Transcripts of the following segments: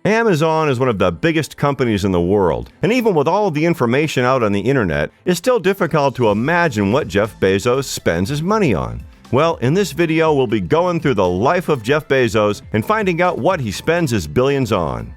Amazon is one of the biggest companies in the world, and even with all of the information out on the internet, it's still difficult to imagine what Jeff Bezos spends his money on. Well, in this video, we'll be going through the life of Jeff Bezos and finding out what he spends his billions on.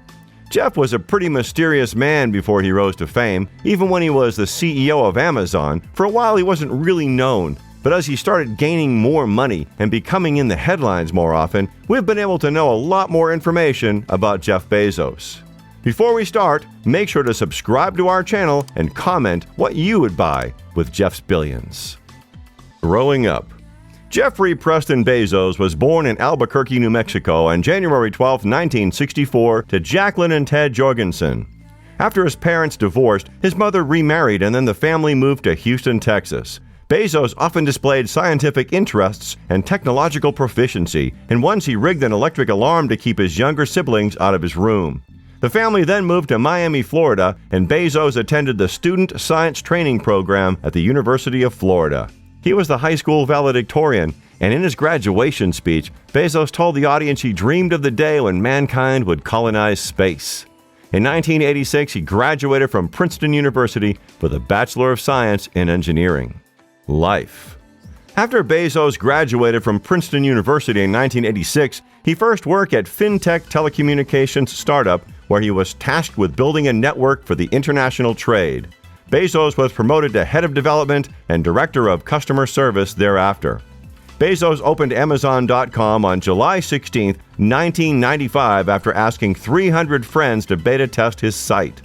Jeff was a pretty mysterious man before he rose to fame. Even when he was the CEO of Amazon, for a while he wasn't really known. But as he started gaining more money and becoming in the headlines more often, we've been able to know a lot more information about Jeff Bezos. Before we start, make sure to subscribe to our channel and comment what you would buy with Jeff's billions. Growing up. Jeffrey Preston Bezos was born in Albuquerque, New Mexico on January 12, 1964 to Jacqueline and Ted Jorgensen. After his parents divorced, his mother remarried and then the family moved to Houston, Texas. Bezos often displayed scientific interests and technological proficiency, and once he rigged an electric alarm to keep his younger siblings out of his room. The family then moved to Miami, Florida, and Bezos attended the Student Science Training Program at the University of Florida. He was the high school valedictorian, and in his graduation speech, Bezos told the audience he dreamed of the day when mankind would colonize space. In 1986, he graduated from Princeton University with a Bachelor of Science in Engineering. Life. After Bezos graduated from Princeton University in 1986, he first worked at fintech telecommunications startup, where he was tasked with building a network for the international trade. Bezos was promoted to head of development and director of customer service thereafter. Bezos opened Amazon.com on July 16, 1995 after asking 300 friends to beta test his site.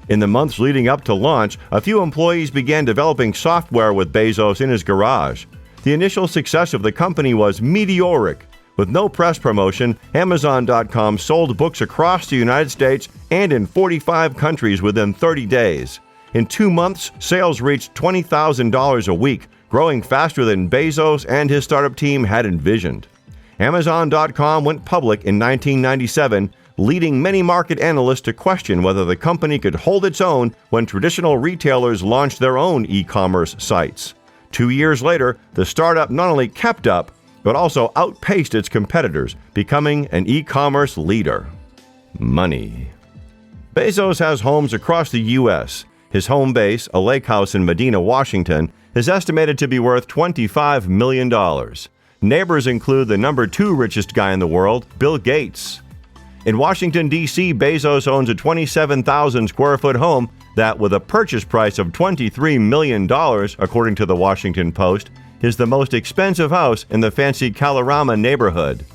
In the months leading up to launch, a few employees began developing software with Bezos in his garage. The initial success of the company was meteoric. With no press promotion, Amazon.com sold books across the United States and in 45 countries within 30 days. In 2 months, sales reached $20,000 a week, growing faster than Bezos and his startup team had envisioned. Amazon.com went public in 1997, leading many market analysts to question whether the company could hold its own when traditional retailers launched their own e-commerce sites. 2 years later, the startup not only kept up, but also outpaced its competitors, becoming an e-commerce leader. Money. Bezos has homes across the U.S. His home base, a lake house in Medina, Washington, is estimated to be worth $25 million. Neighbors include the number 2 richest guy in the world, Bill Gates. In Washington, D.C., Bezos owns a 27,000-square-foot home that, with a purchase price of $23 million, according to the Washington Post, is the most expensive house in the fancy Kalorama neighborhood.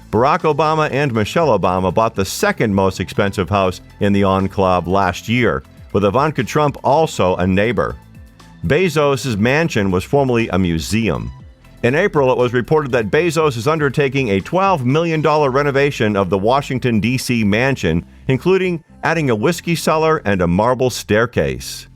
Barack Obama and Michelle Obama bought the second most expensive house in the enclave last year, with Ivanka Trump also a neighbor. Bezos' mansion was formerly a museum. In April, it was reported that Bezos is undertaking a $12 million renovation of the Washington, D.C. mansion, including adding a whiskey cellar and a marble staircase.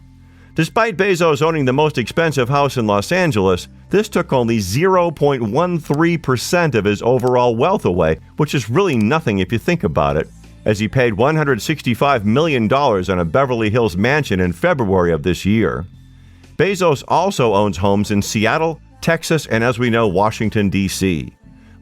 Despite Bezos owning the most expensive house in Los Angeles, this took only 0.13% of his overall wealth away, which is really nothing if you think about it, as he paid $165 million on a Beverly Hills mansion in February of this year. Bezos also owns homes in Seattle, Texas, and as we know, Washington, D.C.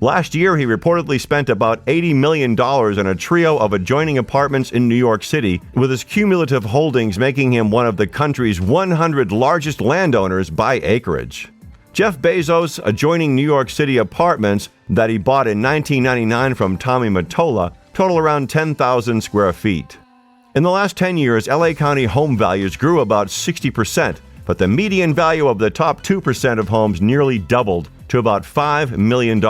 Last year, he reportedly spent about $80 million on a trio of adjoining apartments in New York City, with his cumulative holdings making him one of the country's 100 largest landowners by acreage. Jeff Bezos' adjoining New York City apartments that he bought in 1999 from Tommy Mottola total around 10,000 square feet. In the last 10 years, LA County home values grew about 60%, but the median value of the top 2% of homes nearly doubled to about $5 million,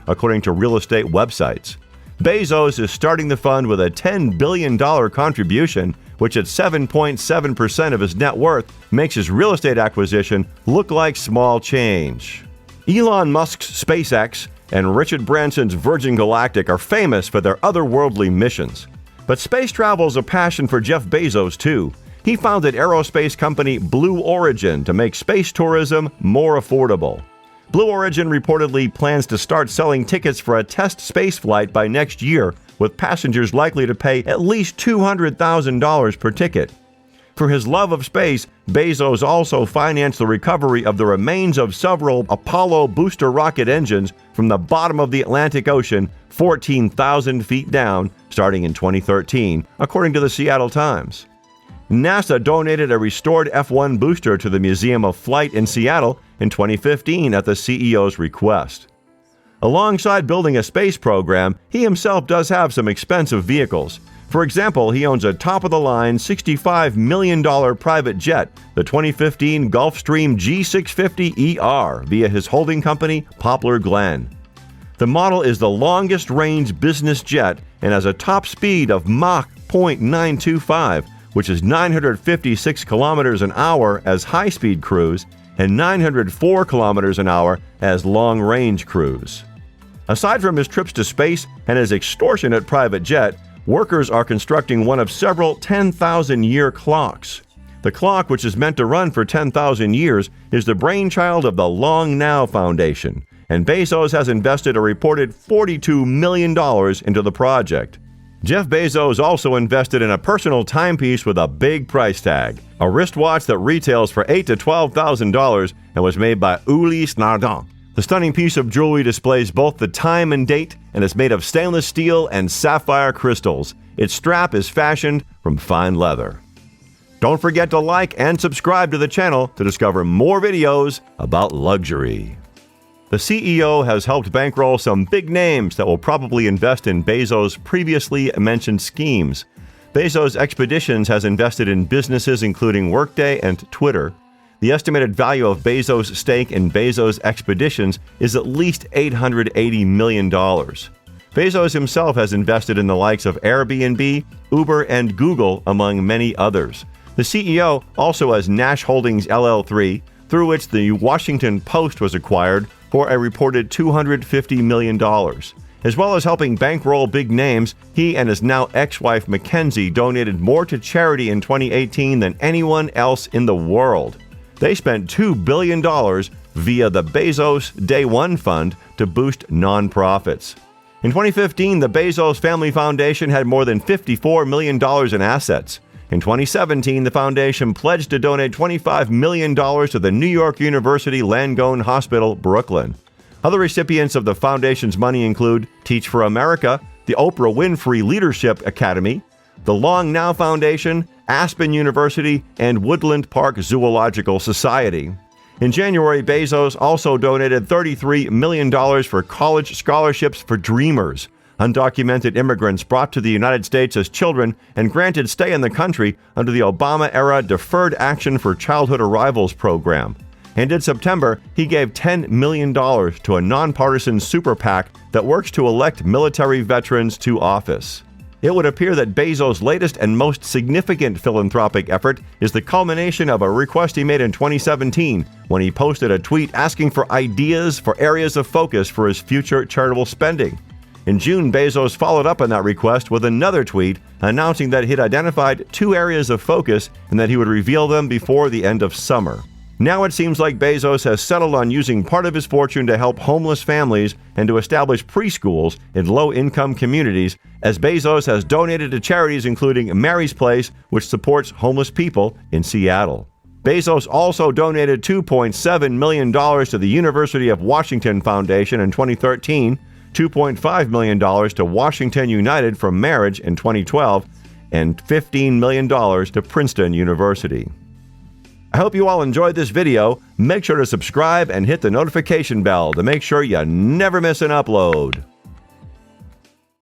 according to real estate websites. Bezos is starting the fund with a $10 billion contribution, which at 7.7% of his net worth makes his real estate acquisition look like small change. Elon Musk's SpaceX and Richard Branson's Virgin Galactic are famous for their otherworldly missions. But space travel is a passion for Jeff Bezos, too. He founded aerospace company Blue Origin to make space tourism more affordable. Blue Origin reportedly plans to start selling tickets for a test space flight by next year, with passengers likely to pay at least $200,000 per ticket. For his love of space, Bezos also financed the recovery of the remains of several Apollo booster rocket engines from the bottom of the Atlantic Ocean, 14,000 feet down, starting in 2013, according to the Seattle Times. NASA donated a restored F-1 booster to the Museum of Flight in Seattle in 2015 at the CEO's request. Alongside building a space program, he himself does have some expensive vehicles. For example, he owns a top-of-the-line $65 million private jet, the 2015 Gulfstream G650ER, via his holding company, Poplar Glen. The model is the longest-range business jet and has a top speed of Mach 0.925, which is 956 kilometers an hour as high-speed cruise and 904 kilometers an hour as long-range cruise. Aside from his trips to space and his extortionate private jet, workers are constructing one of several 10,000-year clocks. The clock, which is meant to run for 10,000 years, is the brainchild of the Long Now Foundation, and Bezos has invested a reported $42 million into the project. Jeff Bezos also invested in a personal timepiece with a big price tag, a wristwatch that retails for $8,000 to $12,000 and was made by Ulysse Nardin. The stunning piece of jewelry displays both the time and date and is made of stainless steel and sapphire crystals. Its strap is fashioned from fine leather. Don't forget to like and subscribe to the channel to discover more videos about luxury. The CEO has helped bankroll some big names that will probably invest in Bezos' previously mentioned schemes. Bezos Expeditions has invested in businesses including Workday and Twitter. The estimated value of Bezos' stake in Bezos Expeditions is at least $880 million. Bezos himself has invested in the likes of Airbnb, Uber, and Google, among many others. The CEO also has Nash Holdings LL3, through which the Washington Post was acquired for a reported $250 million. As well as helping bankroll big names, he and his now ex-wife Mackenzie donated more to charity in 2018 than anyone else in the world. They spent $2 billion via the Bezos Day One Fund to boost nonprofits. In 2015, the Bezos Family Foundation had more than $54 million in assets. In 2017, the foundation pledged to donate $25 million to the New York University Langone Hospital, Brooklyn. Other recipients of the foundation's money include Teach for America, the Oprah Winfrey Leadership Academy, the Long Now Foundation, Aspen University, and Woodland Park Zoological Society. In January, Bezos also donated $33 million for college scholarships for dreamers, undocumented immigrants brought to the United States as children and granted stay in the country under the Obama-era Deferred Action for Childhood Arrivals program. And in September, he gave $10 million to a nonpartisan super PAC that works to elect military veterans to office. It would appear that Bezos' latest and most significant philanthropic effort is the culmination of a request he made in 2017 when he posted a tweet asking for ideas for areas of focus for his future charitable spending. In June, Bezos followed up on that request with another tweet announcing that he'd identified 2 areas of focus and that he would reveal them before the end of summer. Now it seems like Bezos has settled on using part of his fortune to help homeless families and to establish preschools in low-income communities, as Bezos has donated to charities including Mary's Place, which supports homeless people in Seattle. Bezos also donated $2.7 million to the University of Washington Foundation in 2013, $2.5 million to Washington United for Marriage in 2012, and $15 million to Princeton University. I hope you all enjoyed this video. Make sure to subscribe and hit the notification bell to make sure you never miss an upload.